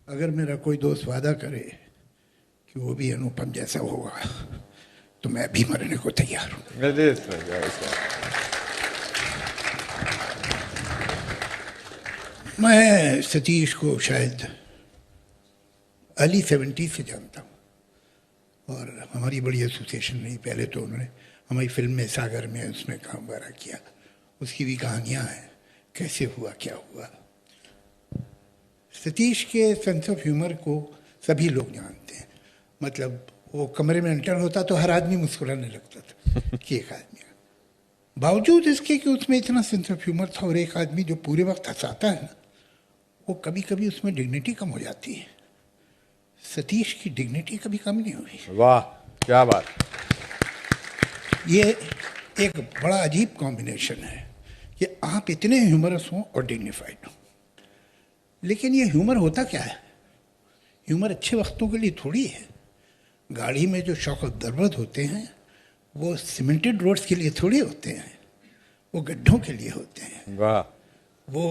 अगर मेरा कोई दोस्त वादा करे कि वो भी अनुपम जैसा होगा तो मैं भी मरने को तैयार हूँ। मैं सतीश को शायद अर्ली 70 से जानता हूँ और हमारी बड़ी एसोसिएशन रही। पहले तो उन्होंने हमारी फिल्म में सागर में उसमें काम वगैरह किया, उसकी भी कहानियाँ हैं कैसे हुआ क्या हुआ। सतीश के सेंस ऑफ ह्यूमर को सभी लोग जानते हैं। मतलब वो कमरे में एंटर होता तो हर आदमी मुस्कुराने लगता था कि एक आदमी, बावजूद इसके कि उसमें इतना सेंस ऑफ ह्यूमर था और एक आदमी जो पूरे वक्त हंसाता है ना, वो कभी कभी उसमें डिग्निटी कम हो जाती है। सतीश की डिग्निटी कभी कम नहीं हुई। वाह क्या बात। ये एक बड़ा अजीब कॉम्बिनेशन है कि आप इतने ह्यूमरस हों और डिग्निफाइड हों। लेकिन ये ह्यूमर होता क्या है? ह्यूमर अच्छे वक्तों के लिए थोड़ी है। गाड़ी में जो शॉक ऑब्जर्वर होते हैं वो सीमेंटेड रोड्स के लिए थोड़ी होते हैं, वो गड्ढों के लिए होते हैं। वाह। वो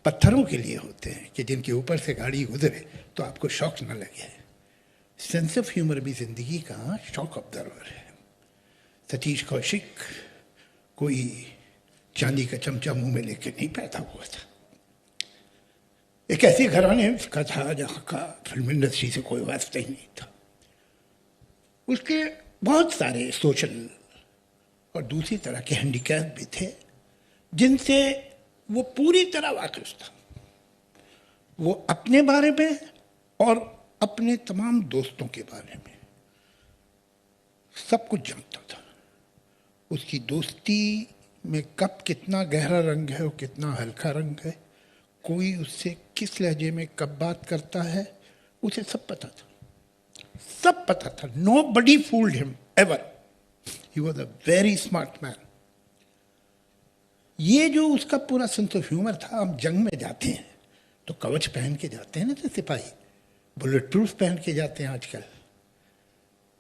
पत्थरों के लिए होते हैं कि जिनके ऊपर से गाड़ी गुजरे तो आपको शॉक न लगे। सेंस ऑफ ह्यूमर भी जिंदगी का शॉक ऑब्जर्वर है। सतीश कौशिक कोई चांदी का चमचा मुंह में लेके नहीं पैदा हुआ था। एक ऐसे घराने का था जहाँ का फिल्म इंडस्ट्री से कोई वास्ता ही नहीं था। उसके बहुत सारे सोशल और दूसरी तरह के हैंडीकैप भी थे जिनसे वो पूरी तरह वाकिफ था। वो अपने बारे में और अपने तमाम दोस्तों के बारे में सब कुछ जानता था। उसकी दोस्ती में कब कितना गहरा रंग है और कितना हल्का रंग है, कोई उससे किस लहजे में कब बात करता है, उसे सब पता था। सब पता था। Nobody fooled him ever. He was a very smart man. ये जो उसका पूरा सेंस ऑफ ह्यूमर था। हम जंग में जाते हैं तो कवच पहन के जाते हैं ना, तो सिपाही बुलेट प्रूफ पहन के जाते हैं आजकल।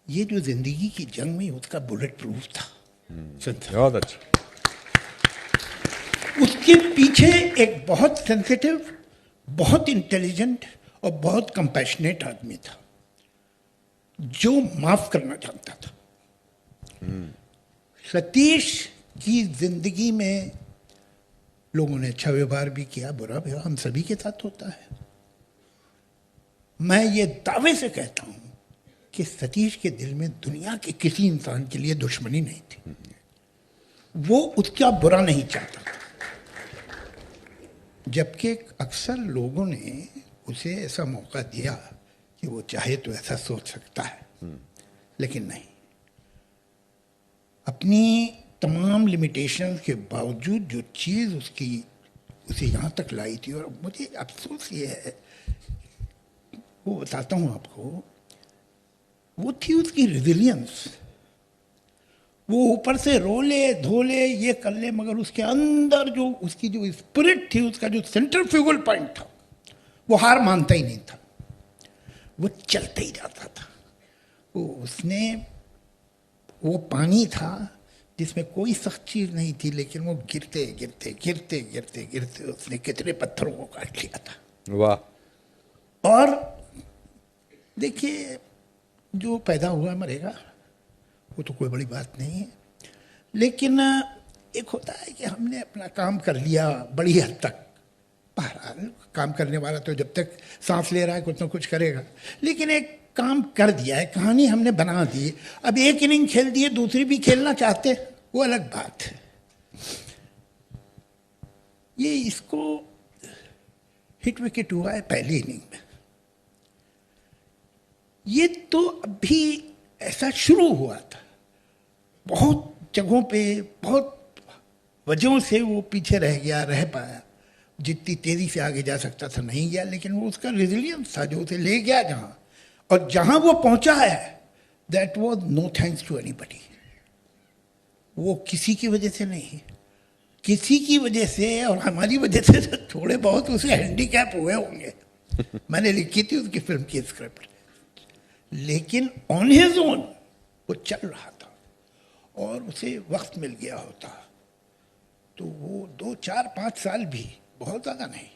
ये जो जिंदगी की जंग में उसका बुलेट प्रूफ था। बहुत अच्छा। उसके पीछे एक बहुत सेंसिटिव, बहुत इंटेलिजेंट और बहुत कंपैशनेट आदमी था जो माफ करना जानता था। सतीश की जिंदगी में लोगों ने अच्छा व्यवहार भी किया, बुरा व्यवहार हम सभी के साथ होता है। मैं ये दावे से कहता हूं कि सतीश के दिल में दुनिया के किसी इंसान के लिए दुश्मनी नहीं थी। वो उसका बुरा नहीं चाहता था। जबकि अक्सर लोगों ने उसे ऐसा मौका दिया कि वो चाहे तो ऐसा सोच सकता है, लेकिन नहीं। अपनी तमाम लिमिटेशंस के बावजूद जो चीज़ उसे यहाँ तक लाई थी, और मुझे अफसोस ये है, वो बताता हूँ आपको, वो थी उसकी रेजिलियंस। वो ऊपर से रोले धोले ये कर ले, मगर उसके अंदर जो उसकी जो स्पिरिट थी, उसका जो सेंट्रीफ्यूगल पॉइंट था, वो हार मानता ही नहीं था। वो चलता ही जाता था। वो पानी था जिसमें कोई सख्त चीज नहीं थी, लेकिन वो गिरते गिरते गिरते गिरते गिरते उसने कितने पत्थरों को काट लिया था। वाह। और देखिए, जो पैदा हुआ मरेगा, वो तो कोई बड़ी बात नहीं है। लेकिन एक होता है कि हमने अपना काम कर लिया बड़ी हद तक। बहरहाल काम करने वाला तो जब तक सांस ले रहा है कुछ ना कुछ करेगा। लेकिन एक काम कर दिया है, कहानी हमने बना दी। अब एक इनिंग खेल दी है, दूसरी भी खेलना चाहते, वो अलग बात है। ये इसको हिट विकेट हुआ है पहली इनिंग में। ये तो अभी ऐसा शुरू हुआ था। बहुत जगहों पे बहुत वजहों से वो पीछे रह पाया। जितनी तेजी से आगे जा सकता था नहीं गया, लेकिन वो उसका रेजिलियंस था जो उसे ले गया जहां, और जहां वो पहुंचा है, that was no thanks to anybody. वो किसी की वजह से नहीं, किसी की वजह से और हमारी वजह से तो थोड़े बहुत उसे हैंडीकैप हुए होंगे। मैंने लिखी थी उसकी फिल्म की स्क्रिप्ट, लेकिन ऑन हिज ओन वो चल रहा था। और उसे वक्त मिल गया होता तो वो 2, 4, 5 साल भी, बहुत ज़्यादा नहीं,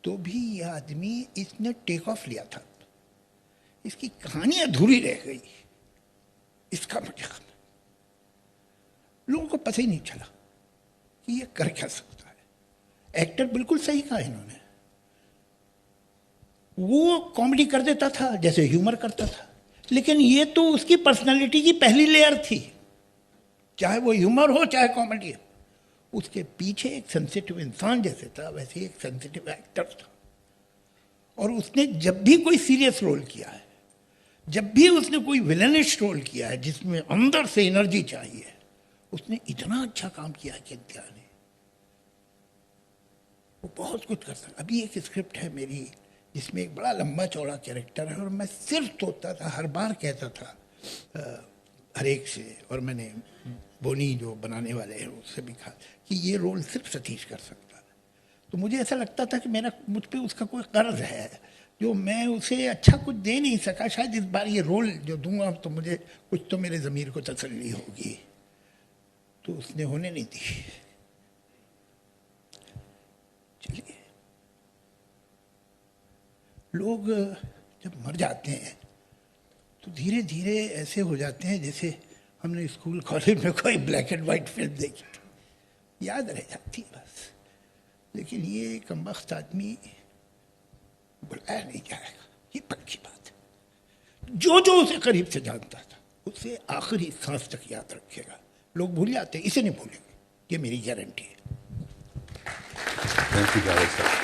तो भी ये आदमी इसने टेक ऑफ लिया था, इसकी कहानी अधूरी रह गई। इसका मतलब लोगों को पता ही नहीं चला कि ये कर क्या सकता है। एक्टर बिल्कुल सही कहा इन्होंने, वो कॉमेडी कर देता था जैसे ह्यूमर करता था, लेकिन ये तो उसकी पर्सनालिटी की पहली लेयर थी, चाहे वो ह्यूमर हो चाहे कॉमेडी हो। उसके पीछे एक सेंसिटिव इंसान जैसे था वैसे एक सेंसिटिव एक्टर था। और उसने जब भी कोई सीरियस रोल किया है, जब भी उसने कोई विलेनिश रोल किया है जिसमें अंदर से एनर्जी चाहिए, उसने इतना अच्छा काम किया है कि इंतहा नहीं। वो बहुत कुछ कर सकता। अभी एक स्क्रिप्ट है मेरी जिसमें एक बड़ा लंबा चौड़ा कैरेक्टर है और मैं सिर्फ सोचता था, हर बार कहता था हर एक से, और मैंने बोनी जो बनाने वाले हैं उससे भी कहा कि ये रोल सिर्फ सतीश कर सकता है। तो मुझे ऐसा लगता था कि मुझ पे उसका कोई कर्ज है जो मैं उसे अच्छा कुछ दे नहीं सका। शायद इस बार ये रोल जो दूंगा तो मुझे कुछ तो मेरे ज़मीर को तसल्ली होगी, तो उसने होने नहीं दी। चलिए, लोग जब मर जाते हैं तो धीरे धीरे ऐसे हो जाते हैं जैसे हमने स्कूल कॉलेज में कोई ब्लैक एंड वाइट फिल्म देखी थी, याद रह जाती है बस। लेकिन ये कमबख्त आदमी बुलाया नहीं जाएगा, ये पक्की बात है। जो जो उसे करीब से जानता था उसे आखिरी सांस तक याद रखेगा। लोग भूल जाते हैं, इसे नहीं भूलेंगे, ये मेरी गारंटी है। थैंक यू जावेद साहब।